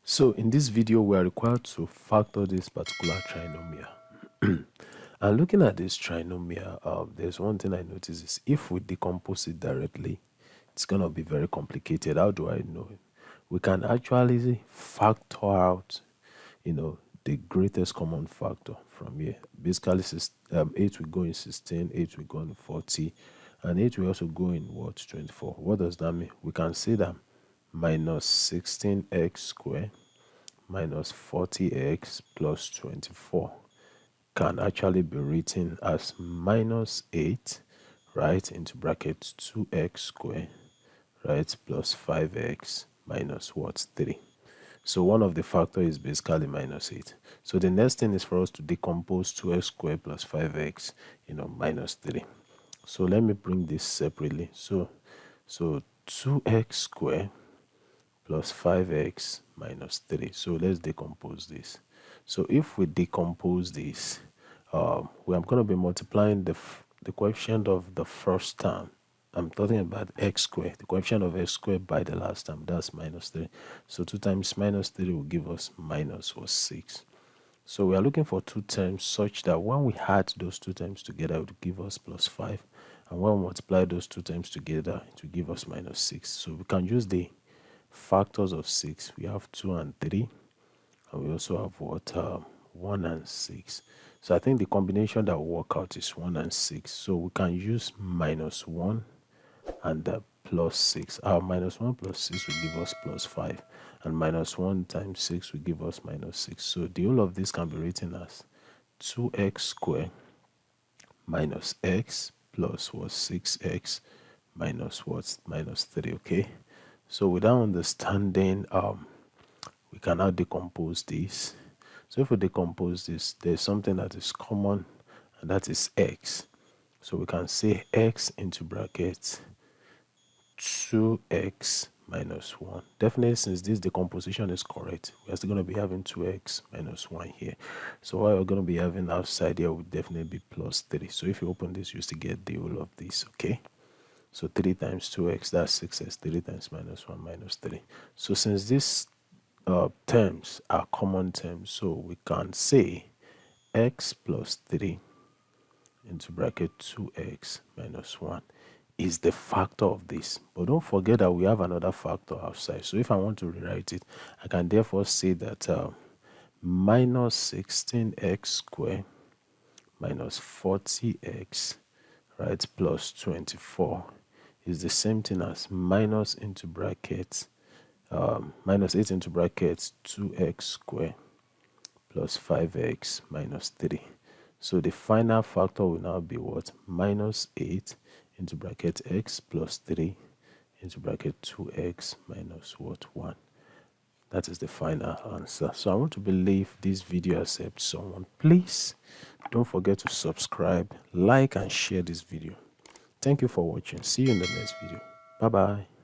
So in this video, we are required to factor this particular trinomial. And looking at this trinomial, there's one thing I notice is if we decompose it directly, it's going to be very complicated. How do I know it? We can actually factor out, the greatest common factor from here. Basically, 8 will go in 16, 8 will go in 40, and 8 will also go in what? 24. What does that mean? We can say that minus 16x squared minus 40x plus 24 can actually be written as minus 8, right, into bracket 2x squared, right, plus 5x minus what? 3. So one of the factor is basically minus 8. So the next thing is for us to decompose 2x squared plus 5x, minus 3. So let me bring this separately. So 2x squared plus 5x minus 3. So let's decompose this. So if we decompose this, we are going to be multiplying the coefficient of the first term. I'm talking about x squared, the coefficient of x squared by the last term, that's minus 3. So 2 times minus 3 will give us minus 6. So we are looking for two terms such that when we add those two terms together, it will give us plus 5. And when we multiply those two terms together, it will give us minus 6. So we can use the factors of 6. We have 2 and 3. And we also have what? 1 and 6. So I think the combination that will work out is 1 and 6. So we can use minus 1 and plus 6. Minus 1 plus 6 will give us plus 5. And minus 1 times 6 will give us minus 6. So the whole of this can be written as 2x squared minus x plus what? 6x minus what? Minus 3, okay? So without understanding, we can now decompose this. So if we decompose this, there's something that is common, and that is x. So we can say x into brackets 2x minus 1. Definitely, since this decomposition is correct, we're still going to be having 2x minus 1 here. So what we're going to be having outside here would definitely be plus 3. So if you open this, you still get the whole of this, okay? So 3 times 2x, that's 6x. 3 times minus 1 minus 3. So since these terms are common terms, so we can say x plus 3 into bracket 2x minus 1 is the factor of this. But don't forget that we have another factor outside. So if I want to rewrite it, I can therefore say that minus 16x squared minus 40x, right, plus 24 is the same thing as minus into brackets minus 8 into brackets 2x squared plus 5x minus 3. So the final factor will now be what? Minus 8 into bracket x plus 3 into bracket 2x minus what? 1. That is the final answer. So I want to believe this video has helped someone. Please don't forget to subscribe, like, and share this video. Thank you for watching. See you in the next video. Bye bye.